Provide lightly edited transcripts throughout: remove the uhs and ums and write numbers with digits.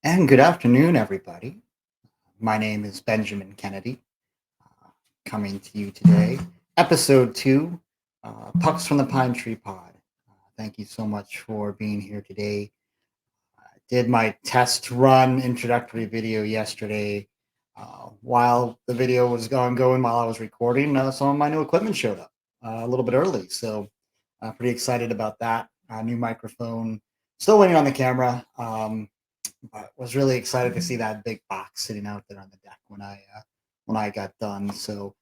And good afternoon, everybody. My name is Benjamin Kennedy, coming to you today. Episode two, Pucks from the Pine Tree Pod. Thank you so much for being here today. I did my test run introductory video yesterday. While the video was going while I was recording, some of my new equipment showed up a little bit early. So, pretty excited about that. New microphone. Still waiting on the camera. But was really excited to see that big box sitting out there on the deck when I got done. So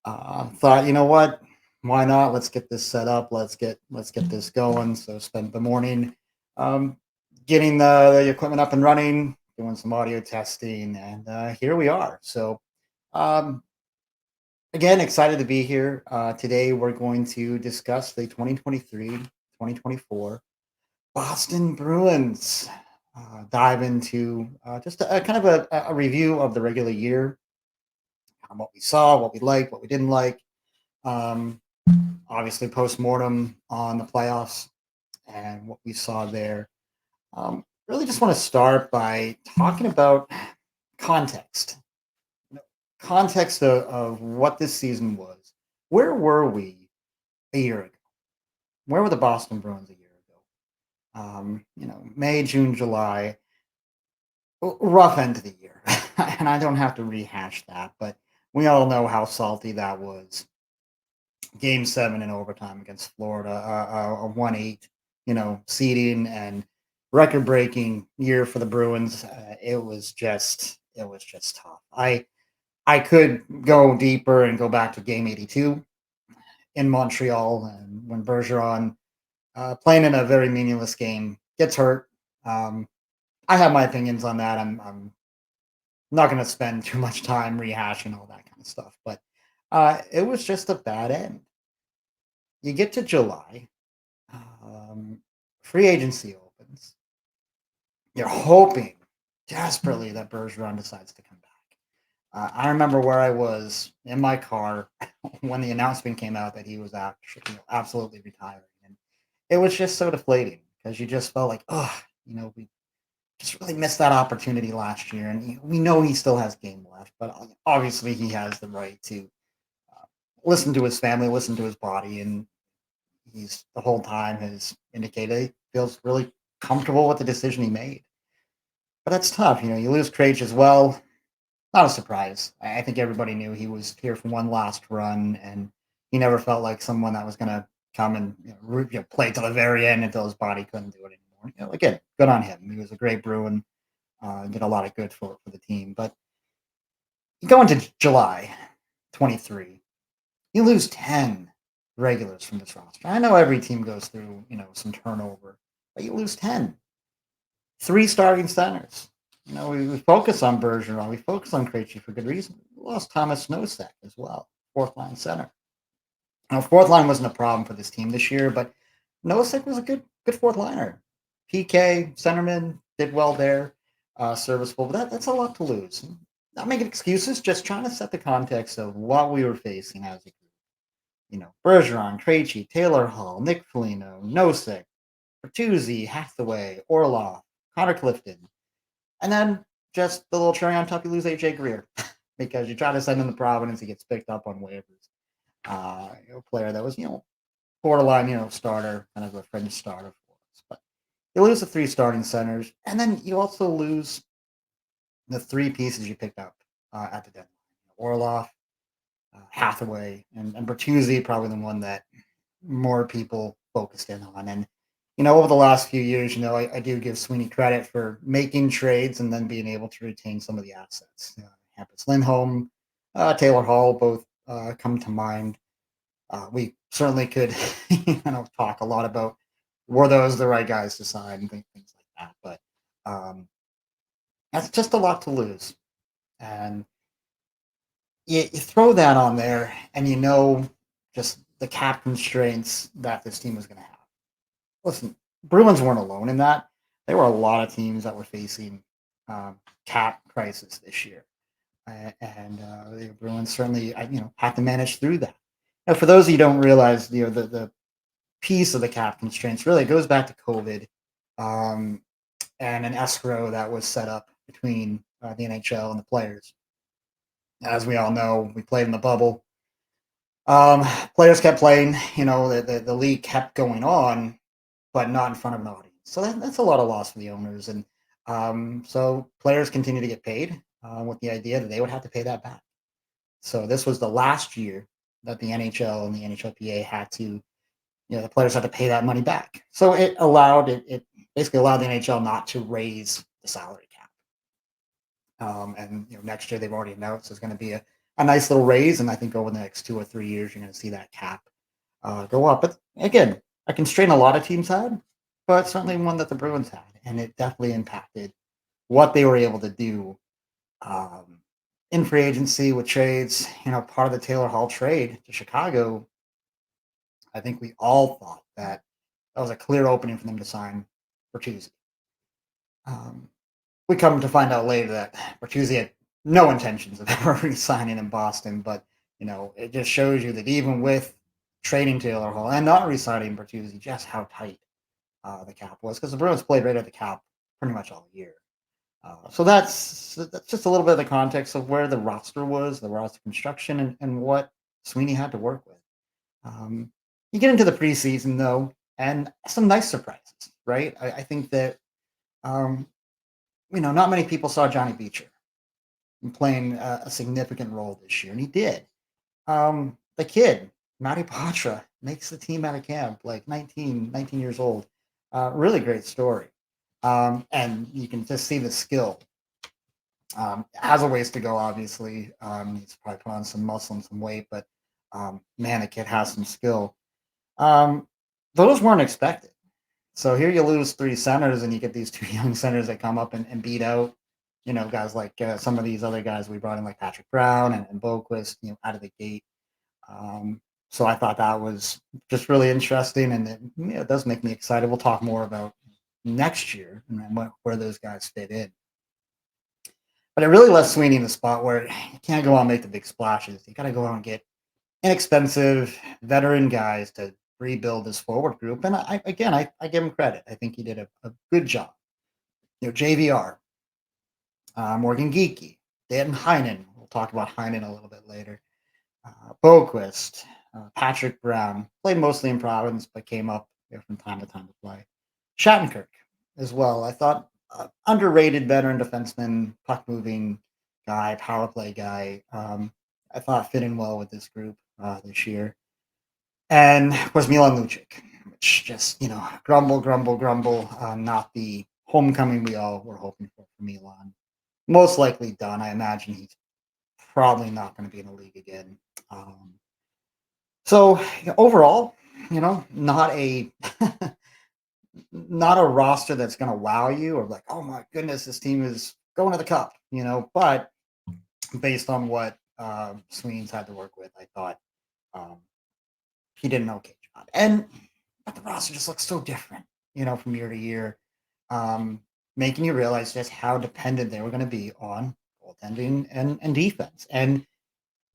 thought, you know what? Why not? Let's get this set up. Let's get this going. So spent the morning um, getting the equipment up and running, doing some audio testing, and here we are. So um, again, excited to be here. Today we're going to discuss the 2023-2024 Boston Bruins. Dive into just a kind of a review of the regular year, what we saw, what we liked, what we didn't like. Um, Obviously, post mortem on the playoffs and what we saw there. Really, just want to start by talking about context. You know, Context of what this season was. Where were we a year ago? Where were the Boston Bruins a year ago? May, June, July, rough end of the year. And I don't have to rehash that, but we all know how salty that was. Game seven in overtime against Florida, a 1-8, seeding and record breaking year for the Bruins. It was just tough. I could go deeper and go back to game 82 in Montreal and when Bergeron, playing in a very meaningless game, gets hurt. Um, I have my opinions on that. I'm not going to spend too much time rehashing all that kind of stuff, but it was just a bad end. You get to July, um, free agency opens. You're hoping desperately that Bergeron decides to come back. I remember where I was in my car when the announcement came out that he was actually, absolutely retiring, and it was just so deflating because you just felt like, oh, we just really missed that opportunity last year, and we know he still has game left, but obviously he has the right to uh, listen to his family, listen to his body, and he's the whole time has indicated he feels really comfortable with the decision he made. But that's tough. You lose Krejci as well. Not a surprise. I think everybody knew he was here for one last run, and he never felt like someone that was going to come and play to the very end until his body couldn't do it anymore. Again, good on him. He was a great Bruin. Did a lot of good for the team. But you go into July 23, you lose 10 regulars from this roster. I know every team goes through, some turnover, but you lose 10. Three starting centers. We focus on Bergeron. We focus on Krejci for good reason. We lost Thomas Nosek as well, fourth line center. Now, fourth line wasn't a problem for this team this year, but Nosek was a good fourth liner. PK, centerman, did well there, serviceable. But that's a lot to lose. Not making excuses, just trying to set the context of what we were facing as a group. Bergeron, Krejci, Taylor Hall, Nick Foligno, Nosek, Bertuzzi, Hathaway, Orlov, Connor Clifton. And then just the little cherry on top, you lose AJ Greer because you try to send him to Providence, he gets picked up on waivers. A player that was, borderline, starter, kind of a fringe starter for us. But you lose the three starting centers, and then you also lose the three pieces you picked up at the deadline. Orlov, Hathaway, and Bertuzzi, probably the one that more people focused in on. And over the last few years, I do give Sweeney credit for making trades and then being able to retain some of the assets. Hampus Lindholm, Taylor Hall, both come to mind. We certainly could, talk a lot about were those the right guys to sign and things like that. But that's just a lot to lose, and you throw that on there, and just the cap constraints that this team was going to have. Listen, Bruins weren't alone in that. There were a lot of teams that were facing cap crisis this year, and the Bruins certainly, had to manage through that. Now, for those of you who don't realize, the piece of the cap constraints really goes back to COVID, and an escrow that was set up between the NHL and the players. As we all know, we played in the bubble. Um, Players kept playing, the league kept going on, but not in front of an audience. So that's a lot of loss for the owners. And so players continue to get paid with the idea that they would have to pay that back. So this was the last year that the NHL and the NHLPA had to, the players had to pay that money back. So it basically allowed the NHL not to raise the salary cap. And next year they've already announced there's going to be a nice little raise, and I think over the next 2 or 3 years you're going to see that cap go up. But again, a constraint a lot of teams had, but certainly one that the Bruins had, and it definitely impacted what they were able to do in free agency with trades. Part of the Taylor Hall trade to Chicago, I think we all thought that was a clear opening for them to sign Bertuzzi. Um, we come to find out later that Bertuzzi had no intentions of ever re-signing in Boston, but it just shows you that even with trading Taylor Hall and not re-signing Bertuzzi, just how tight the cap was, because the Bruins played right at the cap pretty much all year. So that's just a little bit of the context of where the roster was, the roster construction, and what Sweeney had to work with. You get into the preseason though, and some nice surprises, right? I think that not many people saw Johnny Beecher playing a significant role this year, and he did. The kid, Matty Patra, makes the team out of camp, like 19 years old. Really great story. And you can just see the skill. Has a ways to go, obviously. He's probably put on some muscle and some weight, but man, the kid has some skill. Um, those weren't expected. So here you lose three centers, and you get these two young centers that come up and beat out, guys like some of these other guys we brought in, like Patrick Brown and Boquist, out of the gate. So I thought that was just really interesting, and it does make me excited. We'll talk more about next year and where those guys fit in. But it really left Sweeney in the spot where you can't go out and make the big splashes. You got to go out and get inexpensive veteran guys to rebuild this forward group. And I give him credit. I think he did a good job. JVR, Morgan Geeky, Dan Heinen. We'll talk about Heinen a little bit later. Boquist, Patrick Brown, played mostly in Providence, but came up from time to time to play. Shattenkirk as well. I thought underrated veteran defenseman, puck moving guy, power play guy. I thought fit in well with this group this year. And was Milan Lucic, which just, grumble, grumble, grumble. Not the homecoming we all were hoping for Milan. Most likely done. I imagine he's probably not going to be in the league again. So overall, not a not a roster that's going to wow you or like, oh my goodness, this team is going to the cup. But based on what Sweeney's had to work with, I thought he did an okay job. But the roster just looks so different, from year to year, making you realize just how dependent they were going to be on goaltending and defense. And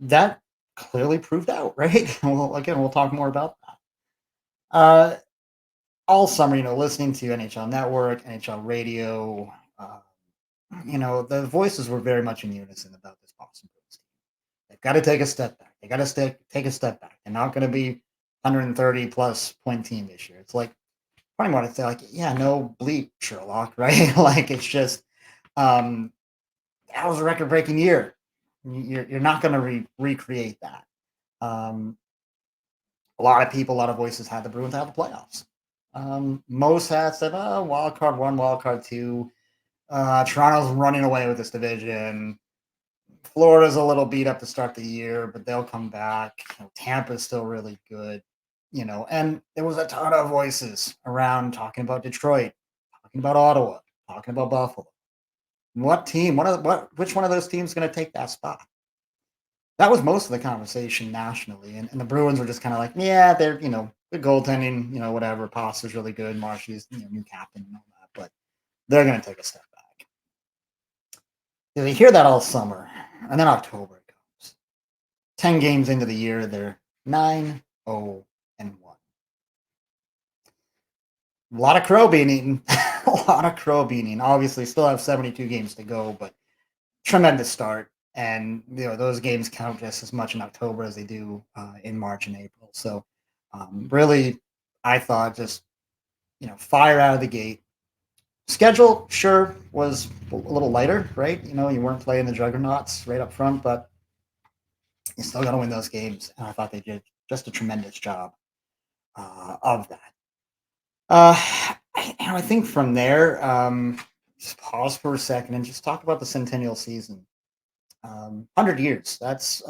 that clearly proved out, right? Well, again, we'll talk more about that. All summer, listening to NHL Network, NHL Radio, the voices were very much in unison about this Boston Bruins team. They've got to take a step back. They got to take a step back. They're not going to be 130 plus point team this year. It's like, funny want to say, like, yeah, no bleep, Sherlock, right? Like, it's just, that was a record breaking year. You're not going to recreate that. A lot of people, a lot of voices had the Bruins out of the playoffs. Most had said, oh, wild card one, wild card two. Toronto's running away with this division. Florida's a little beat up to start the year, but they'll come back. Tampa's still really good, and there was a ton of voices around talking about Detroit, talking about Ottawa, talking about Buffalo. What team? Which one of those teams is going to take that spot? That was most of the conversation nationally, and the Bruins were just kind of like, yeah, they're good goaltending, whatever. Pasta's really good. Marshy's new captain and all that, but they're going to take a step back. You hear that all summer, and then October comes. 10 games into the year, they're 9-0-1. A lot of crow being eaten. a lot of crow beating. Obviously, still have 72 games to go, but tremendous start. And those games count just as much in October as they do in March and April. So really, I thought just fire out of the gate. Schedule sure was a little lighter, right? You weren't playing the juggernauts right up front, but you still got to win those games. And I thought they did just a tremendous job of that. I think from there, just pause for a second and just talk about the centennial season. 100 years. That's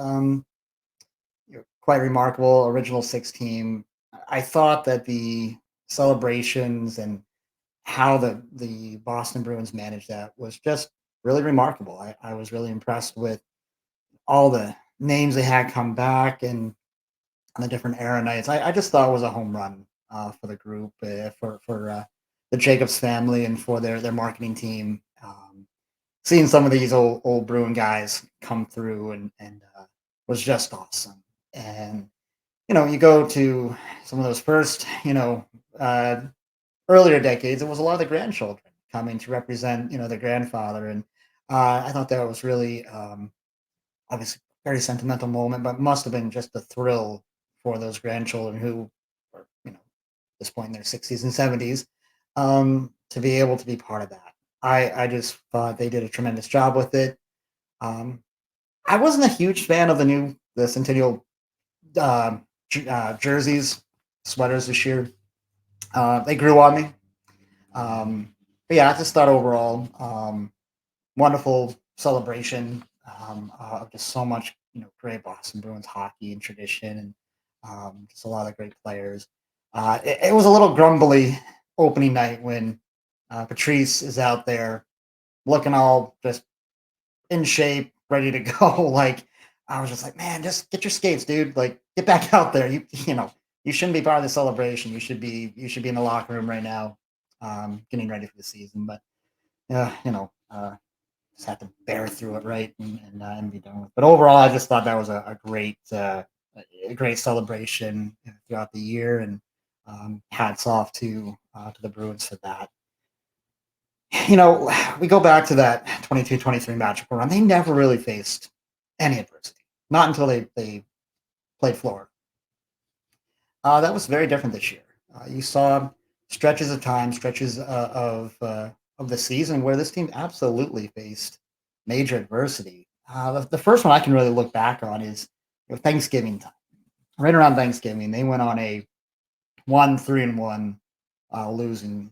quite remarkable. Original six team. I thought that the celebrations and how the Boston Bruins managed that was just really remarkable. I was really impressed with all the names they had come back and the different era nights. I just thought it was a home run for the group, for the Jacobs family, and for their marketing team. Seeing some of these old Bruin guys come through and was just awesome. And you go to some of those first, uh, earlier decades. It was a lot of the grandchildren coming to represent, their grandfather, and I thought that was really obviously very sentimental moment, but must have been just a thrill for those grandchildren who are, at this point in their 60s and 70s, to be able to be part of that. I just thought they did a tremendous job with it. Um, I wasn't a huge fan of the Centennial jerseys, sweaters this year. They grew on me. But yeah, I just thought overall, wonderful celebration of just so much, great Boston Bruins hockey and tradition, and just a lot of great players. It was a little grumbly opening night when Patrice is out there looking all just in shape, ready to go. Like I was just like, man, just get your skates, dude. Like get back out there. You shouldn't be part of the celebration. You should be in the locker room right now, getting ready for the season. But yeah, just have to bear through it, right, and be done with. But overall, I just thought that was a great celebration throughout the year, and hats off to the Bruins for that. We go back to that 22-23 matchup run. They never really faced any adversity, not until they played Florida. That was very different this year. You saw stretches of time, stretches of the season where this team absolutely faced major adversity. The first one I can really look back on is Thanksgiving time. Right around Thanksgiving, they went on a 1-3-1 losing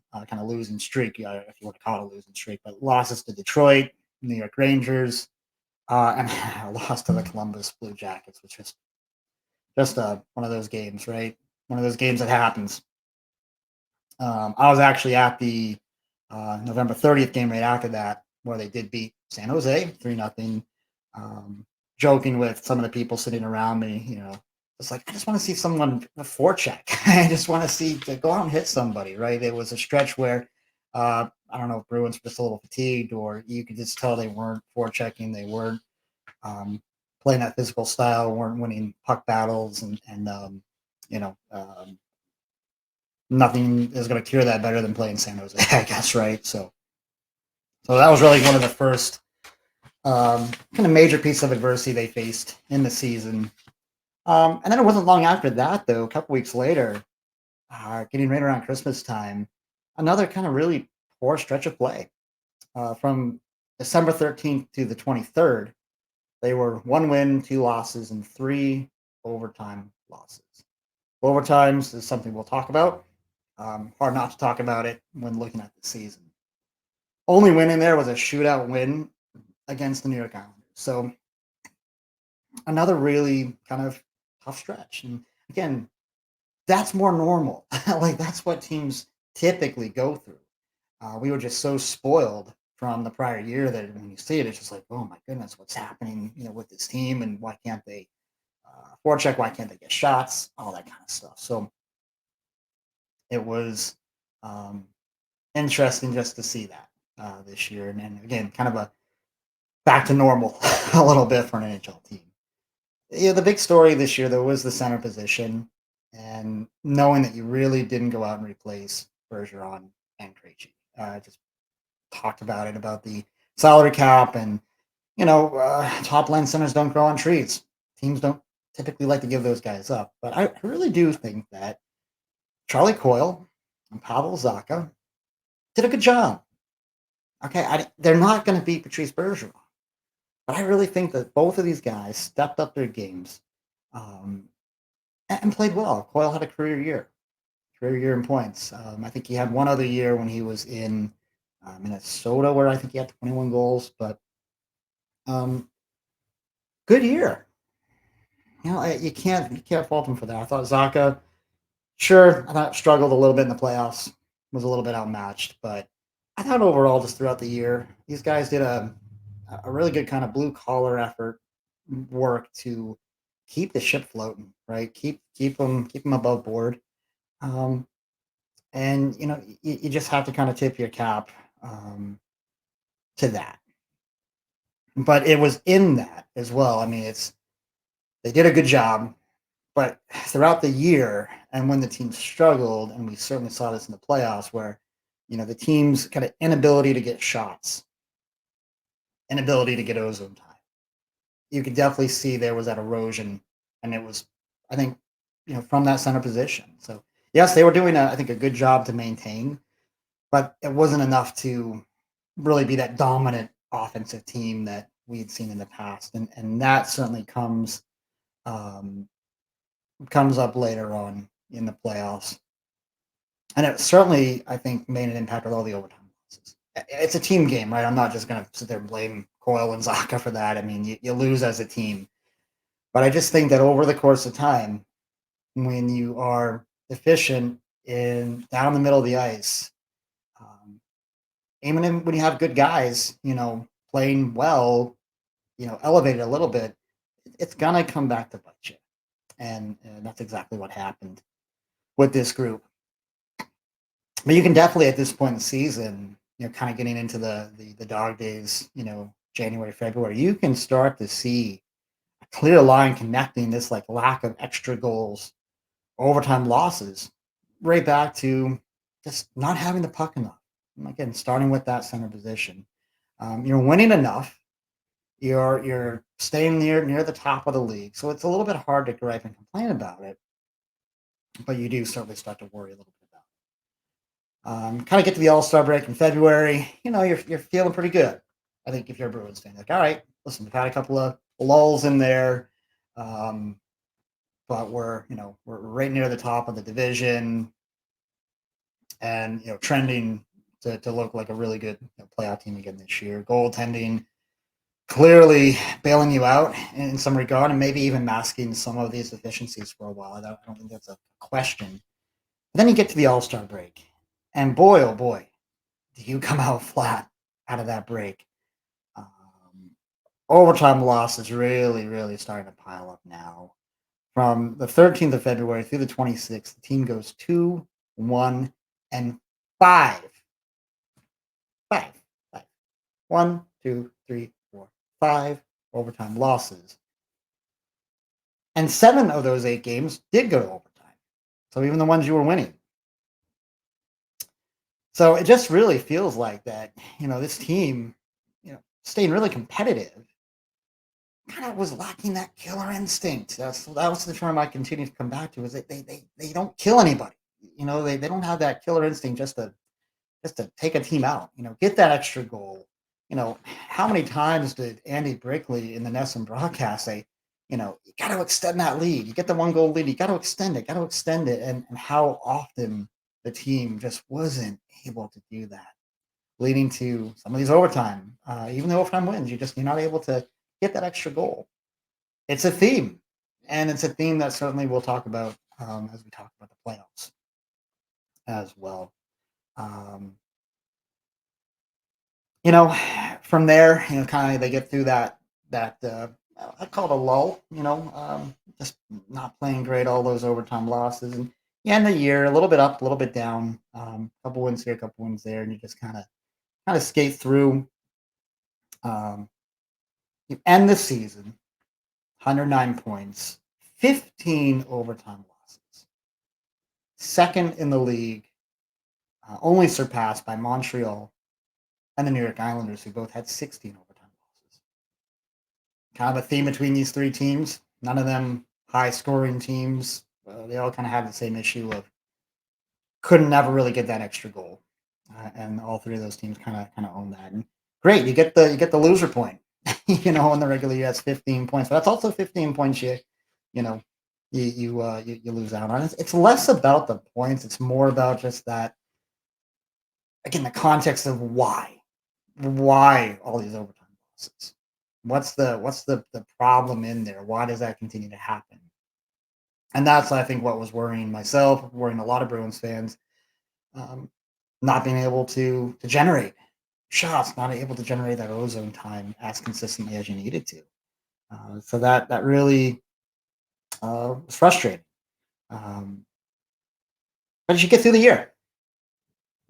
streak, if you want to call it a losing streak, but losses to Detroit, New York Rangers, and a loss to the Columbus Blue Jackets, which is just one of those games, right? One of those games that happens. I was actually at the November 30th game right after that, where they did beat San Jose 3-0. Joking with some of the people sitting around me, it's like I just want to see someone forecheck. I just want to see to go out and hit somebody, right? It was a stretch where I don't know if Bruins were just a little fatigued, or you could just tell they weren't forechecking, they weren't um, playing that physical style, weren't winning puck battles, and nothing is going to cure that better than playing San Jose, I guess, right? So that was really one of the first kind of major piece of adversity they faced in the season. And then it wasn't long after that, though, a couple weeks later, getting right around Christmas time, another kind of really poor stretch of play. From December 13th to the 23rd, they were one win, two losses, and three overtime losses. Overtimes is something we'll talk about. Hard not to talk about it when looking at the season. Only win in there was a shootout win against the New York Islanders. So another really kind of tough stretch. And again, that's more normal. Like that's what teams typically go through. We were just so spoiled from the prior year that when you see it, it's just like, oh my goodness, what's happening? With this team, and why can't they forecheck? Why can't they get shots? All that kind of stuff. So it was um, interesting just to see that this year, and again, kind of a back to normal a little bit for an NHL team. Yeah, the big story this year though was the center position, and knowing that you really didn't go out and replace Bergeron and Krejci. just talked about it about the salary cap and top line centers don't grow on trees. Teams don't typically like to give those guys up, but I really do think that Charlie Coyle and Pavel Zacha did a good job. Okay, they're not going to beat Patrice Bergeron, but I really think that both of these guys stepped up their games um, and played well. Coyle had a career year in points. I think he had one other year when he was in Minnesota, where I think he had 21 goals, but um, good year. You can't fault him for that. I thought Zaka, sure, I thought struggled a little bit in the playoffs, was a little bit outmatched, but I thought overall, just throughout the year, these guys did a really good kind of blue collar effort work to keep the ship floating, right? Keep them above board. Um, and you just have to kind of tip your cap to that. But it was in that as well. I mean, they did a good job, but throughout the year and when the team struggled, and we certainly saw this in the playoffs, where the team's kind of inability to get shots, inability to get ozone time, you could definitely see there was that erosion, and it was, I think, from that center position. So yes, they were doing I think a good job to maintain, but it wasn't enough to really be that dominant offensive team that we had seen in the past, and that certainly um, comes up later on in the playoffs, and it certainly I think made an impact with all the overtime losses. It's a team game, right? I'm not just going to sit there and blame Coyle and Zaka for that. I mean, you lose as a team, but I just think that over the course of time, when you are efficient in down the middle of the ice, um, even when you have good guys, playing well, elevated a little bit, it's gonna come back to bite you, and that's exactly what happened with this group. But you can definitely at this point in the season, kind of getting into the dog days, January, February, you can start to see a clear line connecting this like lack of extra goals, overtime losses, right back to just not having the puck enough. And again, starting with that center position, you're winning enough. You're staying near the top of the league, so it's a little bit hard to gripe and complain about it. But you do certainly start to worry a little bit about it. Kind of get to the All Star break in February. You're feeling pretty good. I think if you're a Bruins fan, like, all right, listen, we've had a couple of lulls in there, um, but we're right near the top of the division, and trending to look like a really good playoff team again this year. Goaltending clearly bailing you out in some regard, and maybe even masking some of these deficiencies for a while. I don't think that's a question. But then you get to the All Star break, and boy, oh boy, do you come out flat out of that break. Um, Overtime losses really, really starting to pile up now. From the 13th of February through the 26th, the team goes 2-1-5. Five. Five. 1, 2, 3, 4, 5 overtime losses. And 7 of those 8 games did go to overtime. So even the ones you were winning. So it just really feels like that, this team, staying really competitive, kind of was lacking that killer instinct. That was the term I continue to come back to, is that they don't kill anybody. They don't have that killer instinct just to take a team out, get that extra goal. How many times did Andy Brickley in the Nesson broadcast say, you got to extend that lead. You get the 1 goal lead, you got to extend it, and how often the team just wasn't able to do that, leading to some of these overtime, even the overtime wins. You're not able to get that extra goal. It's a theme, and it's a theme that certainly we'll talk about as we talk about the playoffs as well. Um, you know, from there, kind of they get through that I call it a lull. Just not playing great, all those overtime losses, and you end the year a little bit up, a little bit down. Couple wins here, a couple wins there, and you just kind of skate through. Um, you end the season 109 points, 15 overtime losses, second in the league only surpassed by Montreal and the New York Islanders, who both had 16 overtime losses. Kind of a theme between these three teams. None of them high scoring teams. They all kind of have the same issue of couldn't never really get that extra goal, and all three of those teams kind of own that. And great, you get the loser point. In the regular year, that's 15 points. But that's also 15 points you know you lose out on. It's less about the points. It's more about just that, again, the context of why all these overtime losses. What's the problem in there? Why does that continue to happen? And that's, I think, what was worrying myself, worrying a lot of Bruins fans, um, not being able to generate shots, not able to generate that ozone time as consistently as you needed to. So that really was frustrating. Um, but as you get through the year,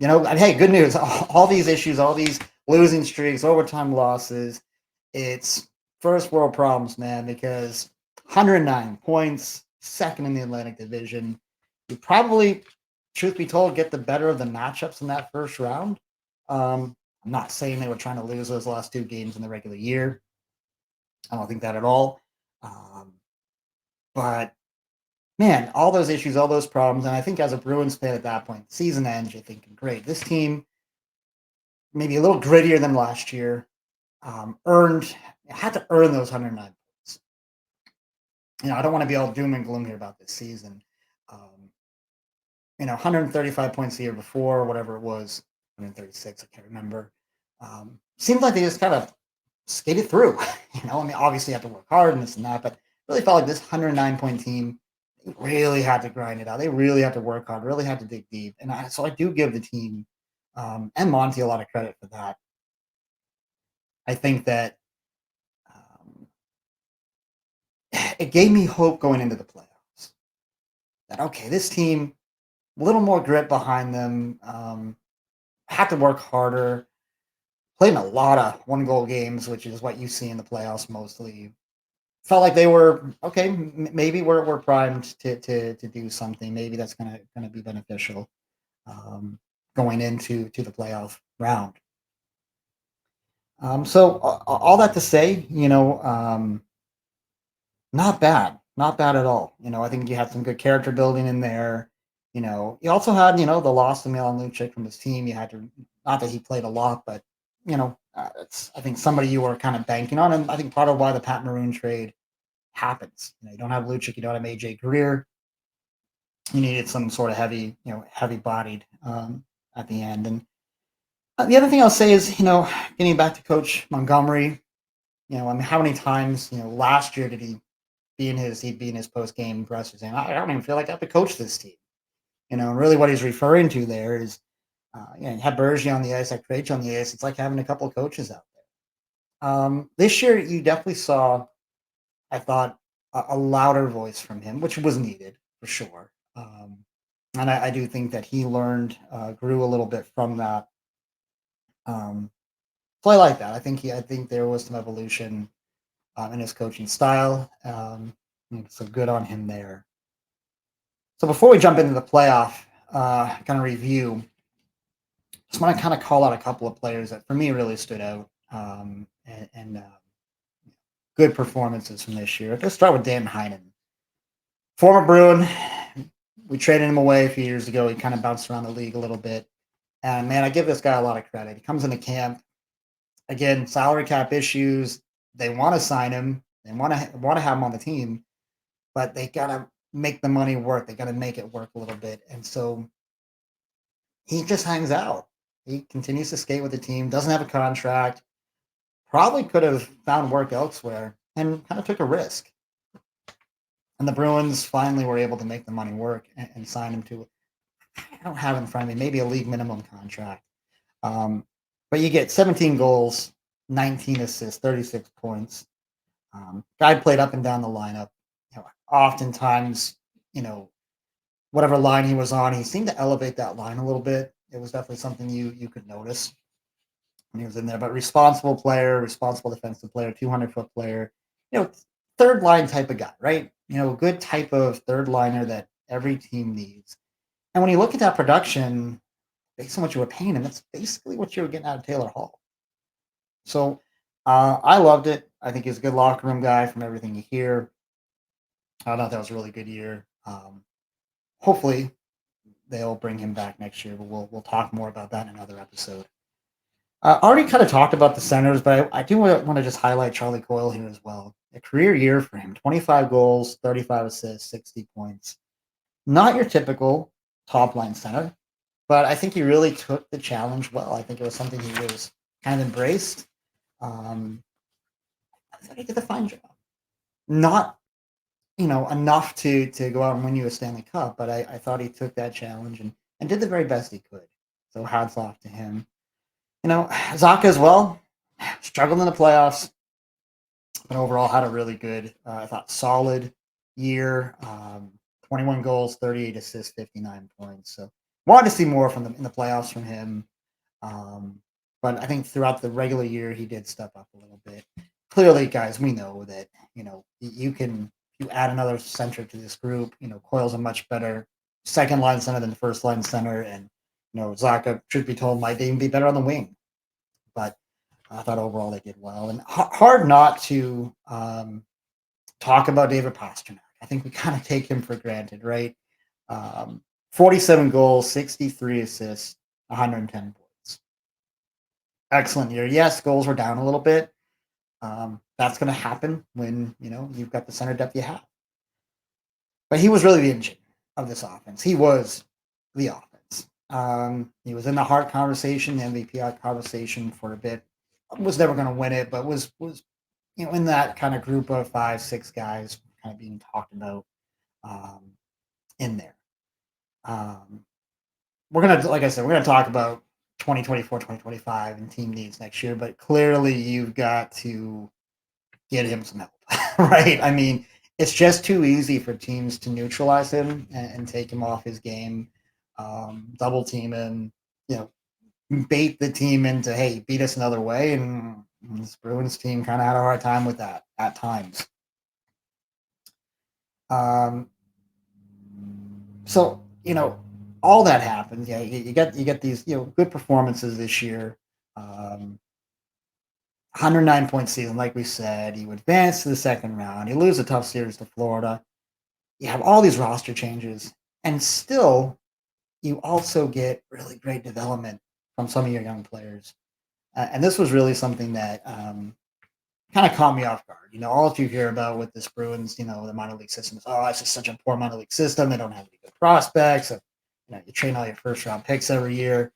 and hey, good news. All these issues, all these losing streaks, overtime losses, it's first world problems, man, because 109 points, second in the Atlantic Division. You probably, truth be told, get the better of the matchups in that first round. I'm not saying they were trying to lose those last two games in the regular year. I don't think that at all. Um, but man, all those issues, all those problems, and I think as a Bruins fan at that point, season ends, you're thinking, great, this team maybe a little grittier than last year. Earned had to earn those 109 points. I don't want to be all doom and gloom here about this season. 135 points the year before, whatever it was, 136, I can't remember. Seemed like they just kind of skated through. Obviously you have to work hard and this and that, but really felt like this 109-point team, they really had to grind it out. They really had to work hard, really had to dig deep. So I do give the team and Monty a lot of credit for that. I think that um, it gave me hope going into the playoffs that, okay, this team, a little more grit behind them, had to work harder, played in a lot of one goal games, which is what you see in the playoffs mostly. Felt like they were okay. Maybe we're primed to do something. Maybe that's gonna be beneficial um, going into the playoff round. So all that to say, not bad, not bad at all. I think you had some good character building in there. You also had the loss of Milan Lucic from his team. You had to, not that he played a lot, but it's, I think, somebody you were kind of banking on, and I think part of why the Pat Maroon trade happens. You don't have Lucic, you don't have AJ Greer. You needed some sort of heavy bodied at the end. And the other thing I'll say is, getting back to Coach Montgomery. How many times, last year did he'd be in his post game presser saying, I don't even feel like I have to coach this team. And really what he's referring to there is, you had Bergie on the ice, like Krejci on the ice. It's like having a couple of coaches out there. This year, you definitely saw, I thought, a louder voice from him, which was needed for sure. And I do think that he learned, grew a little bit from that. Um, so I like that. I think there was some evolution in his coaching style. So good on him there. So before we jump into the playoff kind of review, just want to kind of call out a couple of players that for me really stood out and good performances from this year. Let's start with Dan Heinen, former Bruin. We traded him away a few years ago. He kind of bounced around the league a little bit. And man, I give this guy a lot of credit. He comes into camp. Again, salary cap issues. They want to sign him. They want to have him on the team, but they gotta make the money work. They gotta make it work a little bit. And so he just hangs out. He continues to skate with the team, doesn't have a contract, probably could have found work elsewhere, and kind of took a risk. And the Bruins finally were able to make the money work and sign him to, I don't have it in front of me, maybe a league minimum contract. But you get 17 goals, 19 assists, 36 points. Guy played up and down the lineup. Oftentimes, whatever line he was on, he seemed to elevate that line a little bit. It was definitely something you could notice when he was in there. But responsible player, responsible defensive player, 200-foot player, third line type of guy, right? Good type of third liner that every team needs. And when you look at that production, based on what you were paying him, that's basically what you were getting out of Taylor Hall. So I loved it. I think he's a good locker room guy from everything you hear. I thought that was a really good year. Hopefully they'll bring him back next year, but we'll talk more about that in another episode. I already kind of talked about the centers, but I do want to just highlight Charlie Coyle here as well. A career year for him: 25 goals, 35 assists, 60 points. Not your typical top line center, but I think he really took the challenge well. I think it was something he was kind of embraced. Um, I thought he did a fine job. Not enough to go out and win you a Stanley Cup, but I thought he took that challenge and did the very best he could. So hats off to him. Zaka as well struggled in the playoffs, but overall had a really good, I thought, solid year. 21 goals, 38 assists, 59 points. So wanted to see more from in the playoffs from him. Um, but I think throughout the regular year, he did step up a little bit. Clearly, guys, we know that you can you add another center to this group. Coyle's a much better second line center than the first line center, and Zaka, truth be told, might even be better on the wing. But I thought overall they did well, and hard not to talk about David Pastrnak. I think we kind of take him for granted, right? Um, 47 goals, 63 assists, 110 points. Excellent year. Yes, goals were down a little bit. That's going to happen when you've got the center depth you have. But he was really the engine of this offense. He was the offense. He was in the Hart conversation, the MVP conversation for a bit. Was never going to win it, but was in that kind of group of 5, 6 guys kind of being talked about um, in there. Um, we're gonna, like I said, we're gonna talk about 2024, 2025 and team needs next year, but clearly you've got to get him some help, right? I mean, it's just too easy for teams to neutralize him and take him off his game, double team him, you bait the team into, hey, beat us another way. And this Bruins team kind of had a hard time with that at times. Um, so, all that happens. Yeah, you get these, good performances this year. 109-point season, like we said. You advance to the second round. You lose a tough series to Florida. You have all these roster changes, and still, you also get really great development from some of your young players. And this was really something that kind of caught me off guard. All you hear about with this Bruins, the minor league system is, oh, it's just such a poor minor league system. They don't have any good prospects. And, you train all your first round picks every year.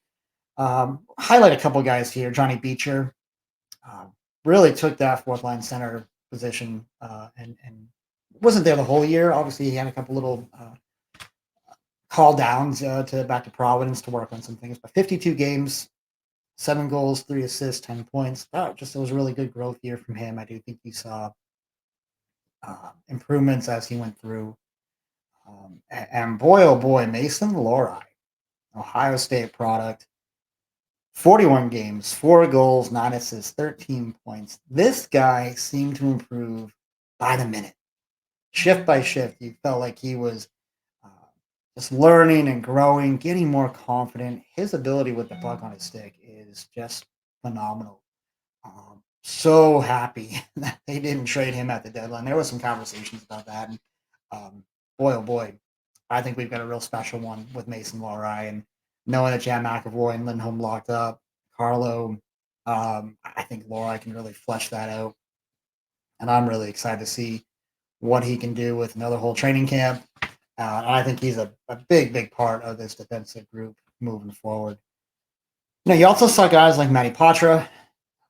Highlight a couple guys here. Johnny Beecher really took that fourth line center position and wasn't there the whole year. Obviously, he had a couple little call downs to back to Providence to work on some things, but 52 games, 7 goals, 3 assists, 10 points. It was a really good growth year from him. I do think he saw improvements as he went through. And boy, oh boy, Mason Lohrei, Ohio State product, 41 games, 4 goals, 9 assists, 13 points. This guy seemed to improve by the minute, shift by shift. You felt like he was uh, just learning and growing, getting more confident. His ability with the puck on his stick is just phenomenal. So happy that they didn't trade him at the deadline. There was some conversations about that, and boy, oh boy, I think we've got a real special one with Mason Lohrei, and knowing that Jan McAvoy and Lindholm locked up, Carlo, I think Lohrei can really flesh that out, and I'm really excited to see what he can do with another whole training camp. And I think he's a big, big part of this defensive group moving forward. You also saw guys like Matty Patra,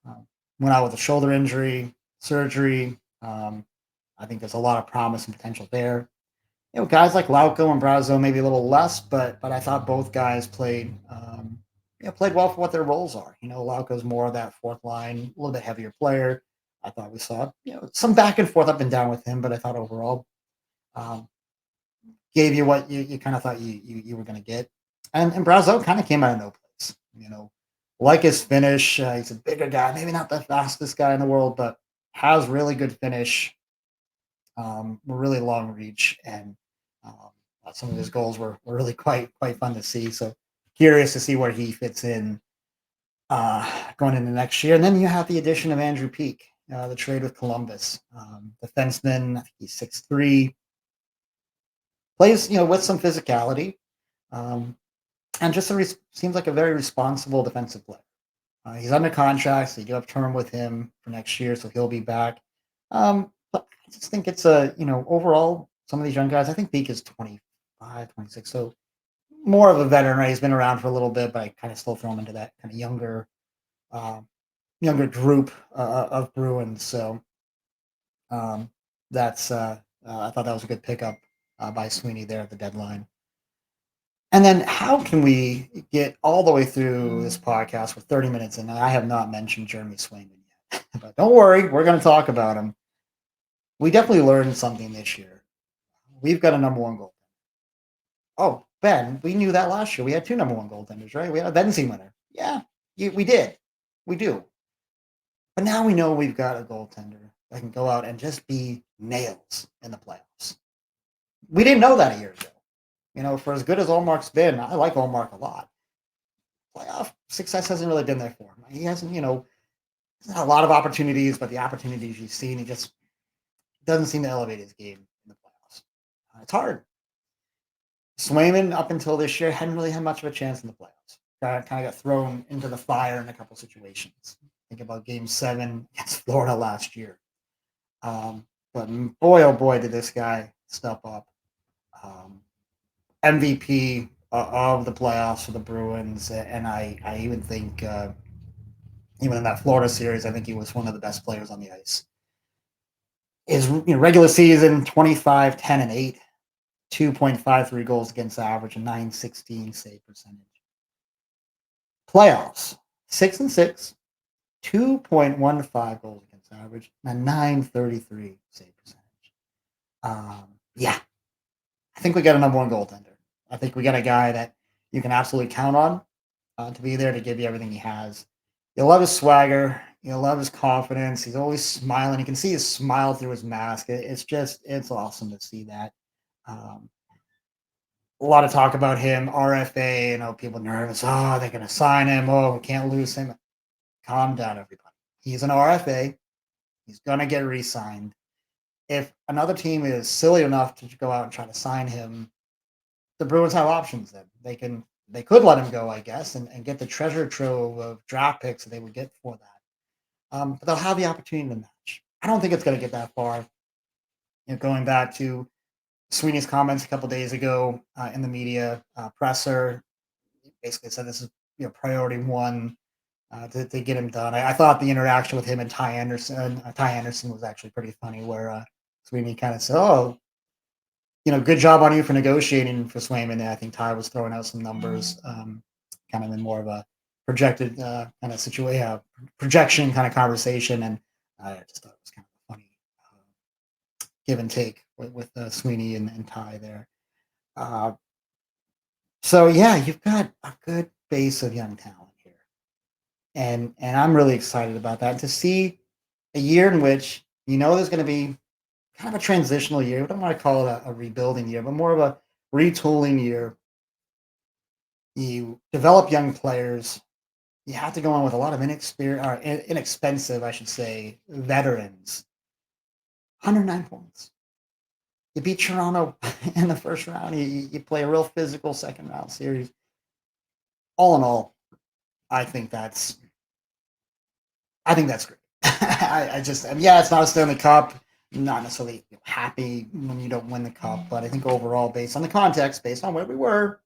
uh, went out with a shoulder injury, surgery. I think there's a lot of promise and potential there. Guys like Lauko and Brazo maybe a little less, but I thought both guys played well for what their roles are. Lauko's more of that fourth line, a little bit heavier player. I thought we saw some back and forth up and down with him, but I thought overall um, gave you what you kind of thought you were going to get. And Brazo kind of came out of no place. Like his finish, he's a bigger guy, maybe not the fastest guy in the world, but has really good finish, really long reach, and some of his goals were really quite fun to see. So curious to see where he fits in going into next year. And then you have the addition of Andrew Peak, the trade with Columbus, defenseman. I think he's 6'3", plays with some physicality, um, and just seems like a very responsible defensive player. He's under contract, so you do have term with him for next year, so he'll be back. But I just think it's overall, some of these young guys, I think Beak is 25, 26, so more of a veteran, right? He's been around for a little bit, but I kind of still throw him into that kind of um, younger group of Bruins. So um, that's I thought that was a good pickup by Sweeney there at the deadline. And then how can we get all the way through this podcast with 30 minutes and I have not mentioned Jeremy Swayman yet. But don't worry, we're going to talk about him. We definitely learned something this year. We've got a number one goal. Oh, Ben, we knew that last year. We had two number one goaltenders, right? We had a Benzine winner. Yeah, we did. We do. But now we know we've got a goaltender that can go out and just be nails in the playoffs. We didn't know that a year ago. For as good as Allmark's been, I like Allmark a lot. Playoff success hasn't really been there for him. He hasn't, had a lot of opportunities, but the opportunities you've seen, he just doesn't seem to elevate his game in the playoffs. It's hard. Swayman, up until this year, hadn't really had much of a chance in the playoffs. Kind of got thrown into the fire in a couple situations. Think about Game 7 against Florida last year. But boy, oh boy, did this guy step up. MVP of the playoffs for the Bruins, and I even think even in that Florida series, I think he was one of the best players on the ice. His regular season 25, 10, and 8, 2.53 goals against average, and 916 save percentage. Playoffs 6-6, 2.15 goals against average, and 933 save percentage. Yeah, I think we got a number one goaltender. I think we got a guy that you can absolutely count on to be there to give you everything he has. You'll love his swagger. You'll love his confidence. He's always smiling. You can see his smile through his mask. It's awesome to see that. A lot of talk about him, RFA, people nervous. Oh, they're going to sign him. Oh, we can't lose him. Calm down, everybody. He's an RFA. He's going to get re-signed. If another team is silly enough to go out and try to sign him, the Bruins have options then. They could let him go, I guess, and get the treasure trove of draft picks that they would get for that. But they'll have the opportunity to match. I don't think it's going to get that far. Going back to Sweeney's comments a couple days ago in the media presser, basically said this is priority one to get him done. I thought the interaction with him and Ty Anderson was actually pretty funny, where Sweeney kind of said, "Oh, good job on you for negotiating for Swayman." I think Ty was throwing out some numbers, kind of in more of a projected kind of situation, projection kind of conversation, and I just thought it was kind of a funny give and take with Sweeney and Ty there. So yeah, you've got a good base of young talent here, and I'm really excited about that to see a year in which there's going to be kind of a transitional year. I don't want to call it a rebuilding year, but more of a retooling year. You develop young players. You have to go on with a lot of inexpensive, I should say, veterans. 109 points. You beat Toronto in the first round. You play a real physical second round series. All in all, I think that's great. Yeah, it's not a Stanley Cup. Not necessarily happy when you don't win the cup, but I think overall, based on the context, based on where we were,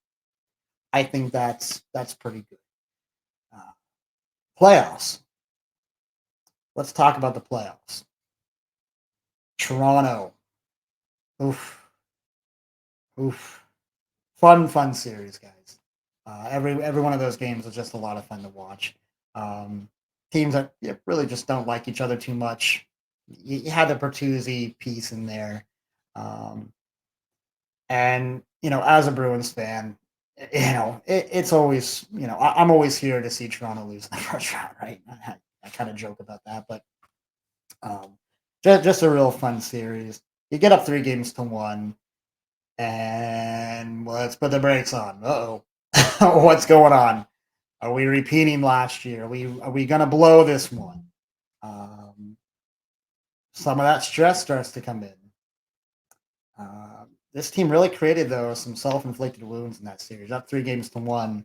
I think that's pretty good. Playoffs. Let's talk about the playoffs. Toronto. Oof. Fun series, guys. Every one of those games was just a lot of fun to watch. Teams that really just don't like each other too much. You had the Bertuzzi piece in there. And, as a Bruins fan, it's always, I'm always here to see Toronto lose in the first round, right? I kind of joke about that, but just a real fun series. You get up 3-1, and let's put the brakes on. Uh-oh. What's going on? Are we repeating last year? Are we gonna blow this one? Um, some of that stress starts to come in. This team really created though some self-inflicted wounds in that series, up 3 games to 1,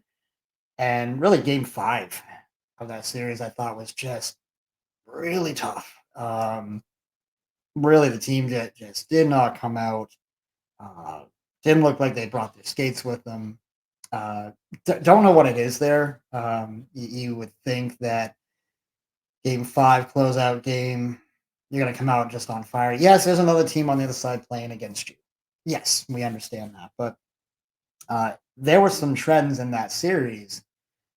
and really Game 5 of that series I thought was just really tough. Really, the team that just did not come out. Uh, didn't look like they brought their skates with them. Uh, don't know what it is there. You would think that Game 5 closeout game, you're going to come out just on fire. Yes, there's another team on the other side playing against you. Yes, we understand that. But there were some trends in that series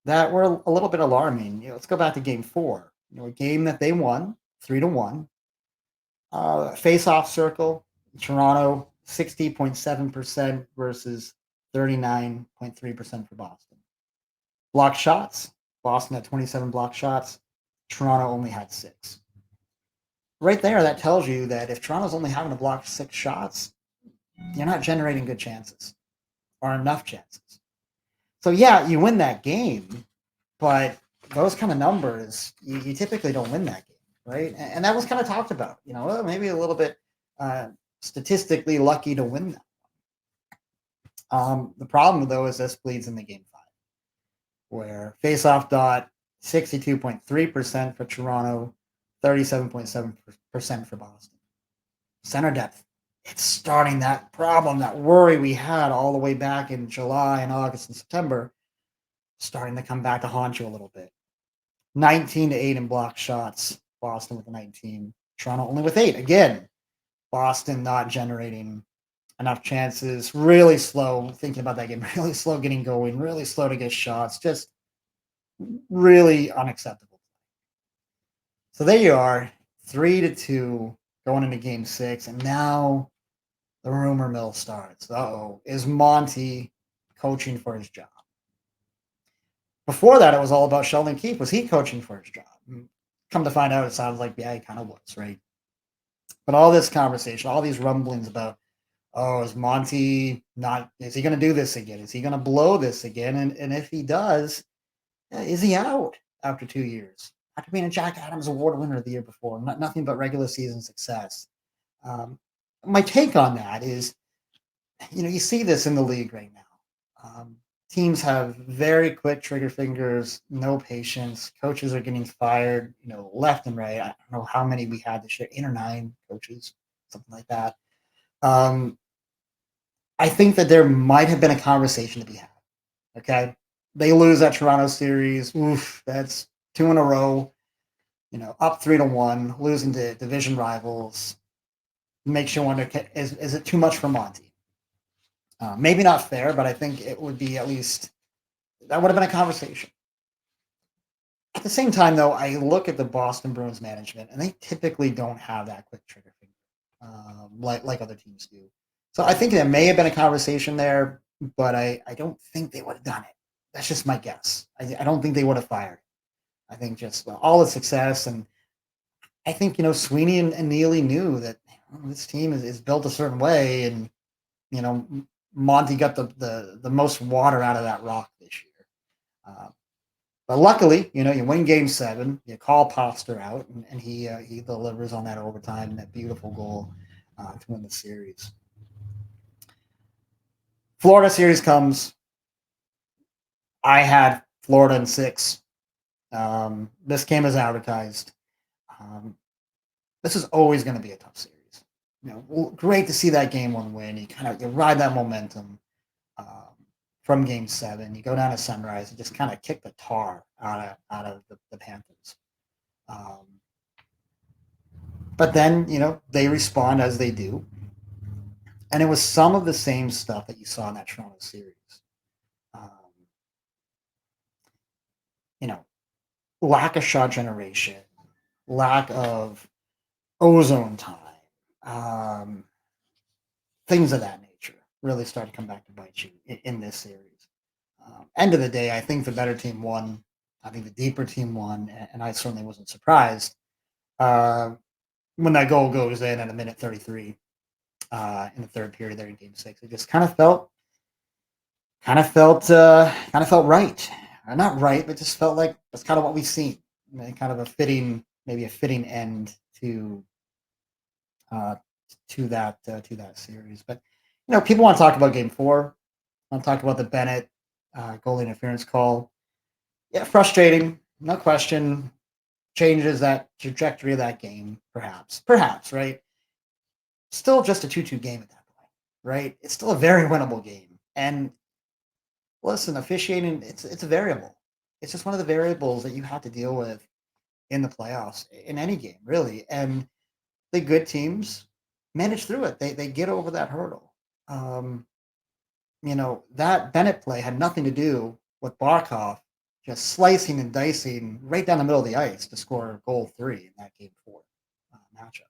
that were a little bit alarming. Let's go back to Game 4. A game that they won 3-1. Face-off circle, Toronto 60.7% versus 39.3% for Boston. Block shots, Boston had 27 block shots. Toronto only had 6. Right there, that tells you that if Toronto's only having to block 6 shots, you're not generating good chances or enough chances. So yeah, you win that game, but those kind of numbers, you typically don't win that game, right? And that was kind of talked about. Maybe a little bit uh, statistically lucky to win that. The problem though is this bleeds into Game 5, where faceoff dot 62.3% for Toronto, 37.7% for Boston. Center depth. It's starting that problem, that worry we had all the way back in July and August and September, starting to come back to haunt you a little bit. 19-8 in block shots. Boston with 19. Toronto only with 8. Again, Boston not generating enough chances. Really slow thinking about that game. Really slow getting going. Really slow to get shots. Just really unacceptable. So there you are, 3-2 going into Game 6, and now the rumor mill starts. Uh-oh, is Monty coaching for his job? Before that, it was all about Sheldon Keefe. Was he coaching for his job? Come to find out, it sounds like, yeah, he kind of was, right? But all this conversation, all these rumblings about, oh, is Monty not, is he going to do this again? Is he going to blow this again? And if he does, is he out after 2 years? After being a Jack Adams Award winner the year before, nothing but regular season success. Um, my take on that is, you see this in the league right now. Teams have very quick trigger fingers, no patience. Coaches are getting fired, left and right. I don't know how many we had this year, 8 or 9 coaches, something like that. I think that there might have been a conversation to be had. Okay, they lose that Toronto series. Oof, that's 2 in a row. Up 3-1, losing to division rivals. Makes you wonder: is it too much for Monty? Maybe not fair, but I think it would be at least that would have been a conversation. At the same time, though, I look at the Boston Bruins management, and they typically don't have that quick trigger finger like other teams do. So I think there may have been a conversation there, but I don't think they would have done it. That's just my guess. I don't think they would have fired. I think just all the success, and I think Sweeney and Neely knew that this team is built a certain way, and you know Monty got the most water out of that rock this year. But luckily, you win Game 7. You call Poster out, and he delivers on that overtime, that beautiful goal to win the series. Florida series comes. I had Florida in 6. This game is advertised. This is always going to be a tough series. Great to see that Game 1 win. You ride that momentum um, from Game 7. You go down to Sunrise and just kind of kick the tar out of the Panthers. Um, but then they respond as they do, and it was some of the same stuff that you saw in that Toronto series. Um, you know, lack of shot generation, lack of ozone time, um, things of that nature really start to come back to bite you in this series. End of the day, I think the better team won. I think the deeper team won, and I certainly wasn't surprised when that goal goes in at a minute 33 in the third period there in Game 6. It just kind of felt kind of felt right. Not right, but just felt like that's kind of what we've seen. And kind of a fitting, maybe a fitting end uh, to that series. But people want to talk about Game Four. Want to talk about the Bennett goal interference call. Yeah, frustrating, no question. Changes that trajectory of that game, perhaps, right? Still just a 2-2 game at that point, right? It's still a very winnable game. And listen, officiating, it's a variable. It's just one of the variables that you have to deal with in the playoffs in any game, really. And the good teams manage through it. They get over that hurdle. Um, that Bennett play had nothing to do with Barkov just slicing and dicing right down the middle of the ice to score goal three in that game four matchup.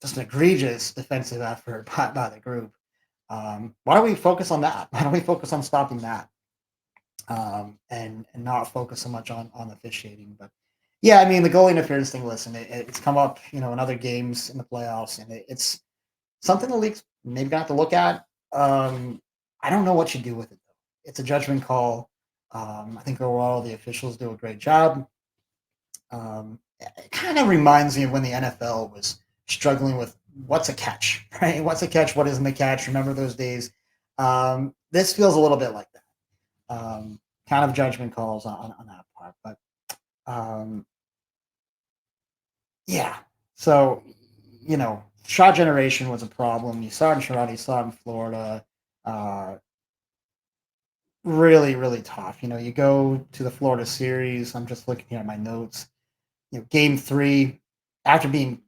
Just an egregious defensive effort by the group. Why don't we focus on that? Why don't we focus on stopping that and not focus so much on officiating? But yeah, I mean the goal interference thing. Listen, it's come up in other games in the playoffs, and it's something the league's maybe gonna have to look at. I don't know what you do with it though. It's a judgment call. I think overall the officials do a great job. It kind of reminds me of when the NFL was struggling with what's a catch, right? What's a catch? What isn't a catch? Remember those days? This feels a little bit like that. Kind of judgment calls on that part, but um, yeah. So shot generation was a problem. You saw it in Toronto, you saw it in Florida. Uh, Really, really tough. You go to the Florida series. I'm just looking here at my notes. Game three, after being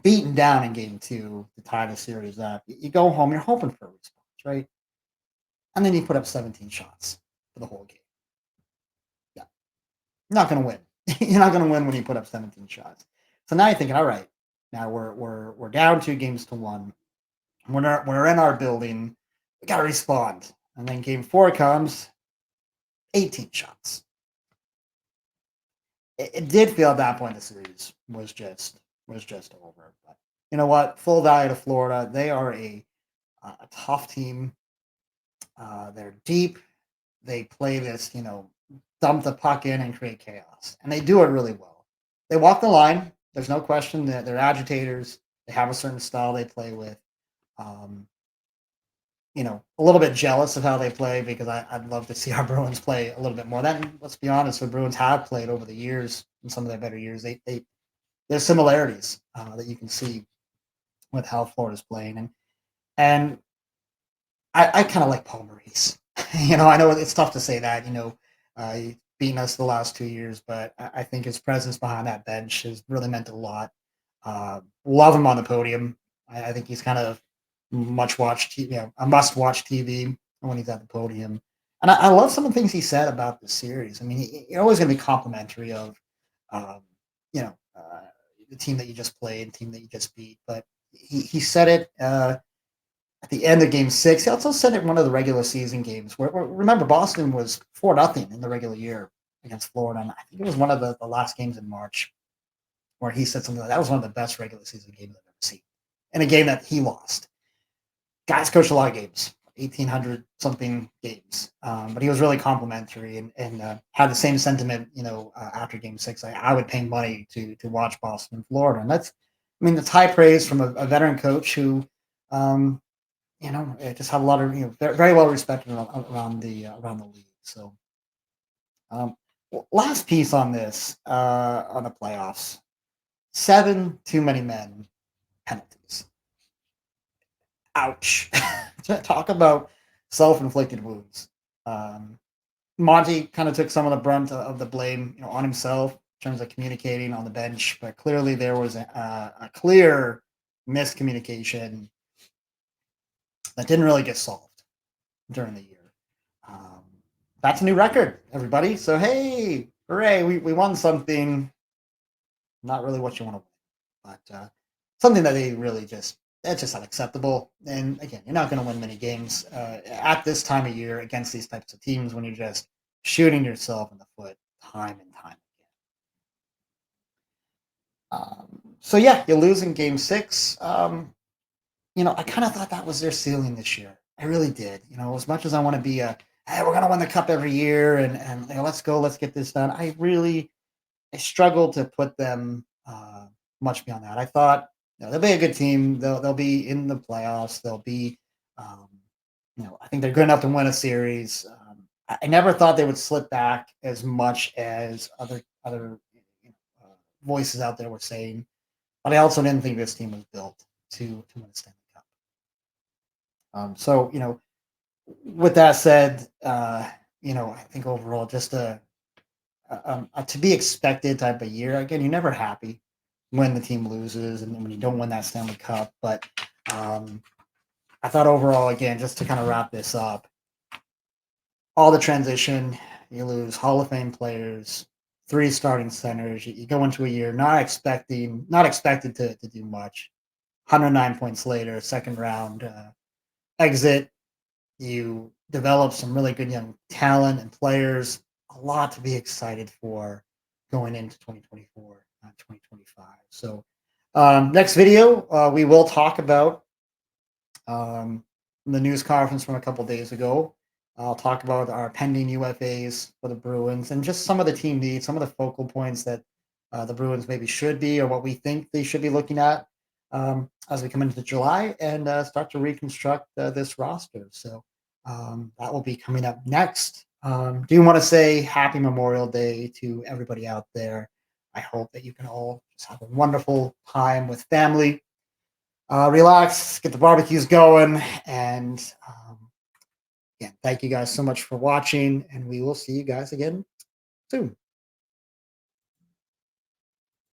beaten down in game two to tie the series up, you go home, you're hoping for a response, right? And then you put up 17 shots for the whole game. Yeah, you're not going to win. You're not going to win when you put up 17 shots. So now you're thinking, all right, now we're down 2 games to 1. We're in our building. We got to respond. And then game four comes, 18 shots. It did feel at that point the series was just over. But you know what? Full value to Florida. They are a tough team. They're deep. They play this, dump the puck in and create chaos, and they do it really well. They walk the line. There's no question that they're agitators. They have a certain style they play with. Um, a little bit jealous of how they play because I'd love to see our Bruins play a little bit more. Then let's be honest, the Bruins have played over the years in some of their better years. There's similarities that you can see with how Florida's playing, and I kind of like Paul Maurice. I know it's tough to say that. He's beaten us the last 2 years, but I think his presence behind that bench has really meant a lot. Love him on the podium. I think he's kind of much watched, a must watch TV when he's at the podium. And I love some of the things he said about the series. I mean, you're always going to be complimentary of, um, you know, uh, the team that you just played, team that you just beat. But he said it at the end of Game 6. He also said it in one of the regular season games. Where remember, Boston was 4-0 in the regular year against Florida. And I think it was one of the last games in March where he said something like that was one of the best regular season games I've ever seen. In a game that he lost. Guys coached a lot of games, 1,800 something games. But he was really complimentary and had the same sentiment, after Game 6. I would pay money to watch Boston and Florida. And that's high praise from a veteran coach who, um, just have a lot of, very well respected around the league. So, um, last piece on this, on the playoffs, 7 too many men penalties. Ouch. Talk about self-inflicted wounds. Um, Monty kind of took some of the brunt of the blame, on himself in terms of communicating on the bench, but clearly there was a clear miscommunication that didn't really get solved during the year. Um, that's a new record, everybody. So hey, hooray, we won something. Not really what you want to win, but something that they really that's just unacceptable. And again, you're not going to win many games at this time of year against these types of teams when you're just shooting yourself in the foot time and time again. So yeah, you lose in Game 6. I kind of thought that was their ceiling this year. I really did. As much as I want to be hey, we're gonna win the cup every year, and let's go, let's get this done. I struggled to put them much beyond that. I thought they'll be a good team. They'll be in the playoffs. They'll be, um, I think they're good enough to win a series. I never thought they would slip back as much as other voices out there were saying. But I also didn't think this team was built to win a Stanley Cup. So with that said, I think overall just a to be expected type of year. Again, you're never happy when the team loses and when you don't win that Stanley Cup. But um, I thought overall, again, just to kind of wrap this up, all the transition, you lose Hall of Fame players, three starting centers. You go into a year not expected to do much. 109 points later, second round exit. You develop some really good young talent and players. A lot to be excited for going into 2024, 2025. So, next video, we will talk about um, the news conference from a couple days ago. I'll talk about our pending UFAs for the Bruins and just some of the team needs, some of the focal points that the Bruins maybe should be, or what we think they should be looking at as we come into July and start to reconstruct this roster. So that will be coming up next. Do want to say happy Memorial Day to everybody out there. I hope that you can all just have a wonderful time with family, relax, get the barbecues going, and again, thank you guys so much for watching, and we will see you guys again soon.